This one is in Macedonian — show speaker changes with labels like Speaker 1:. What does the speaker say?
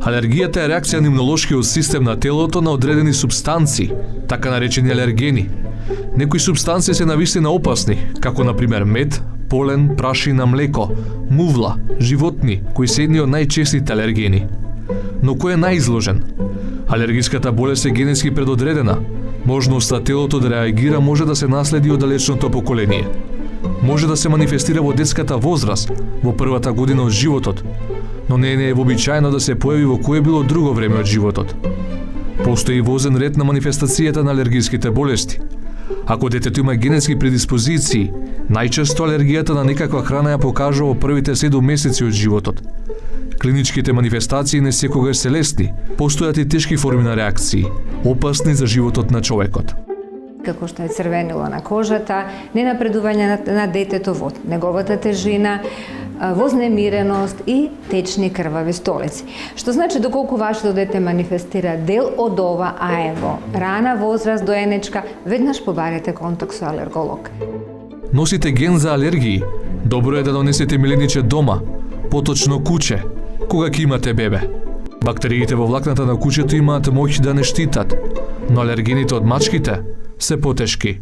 Speaker 1: Алергијата е реакција на имунолошкиот систем на телото на одредени супстанции, така наречени алергени. Некои супстанции се навистина опасни, како например мед, полен, прашина, млеко, мувла, животни, кои се едни од најчестите алергени. Но кој е најизложен? Алергиската болест е генетски предодредена. Можноста телото да реагира може да се наследи од далечното поколение. Може да се манифестира во детската возраст, во првата година од животот, но не е вообичаено да се појави во кое било друго време од животот. Постои возен ред на манифестацијата на алергиските болести. Ако детето има генетски предиспозиции, најчесто алергијата на некаква храна ја покажува во првите 7 месеци од животот. Клиничките манифестации не секогаш се лесни, постојат и тешки форми на реакции, опасни за животот на човекот.
Speaker 2: Како што е црвенило на кожата, ненапредување на детето во неговата тежина, вознемиреност и течни крвави столици. Што значи доколку вашето дете манифестира дел од ова, а е во рана возраст доенечка, веднаш побарете контакт со алерголог.
Speaker 1: Носите ген за алергии. Добро е да донесете милениче дома, поточно куче, кога ќе имате бебе. Бактериите во влакната на кучето имаат моќ да не штитат, но алергените од мачките се потешки.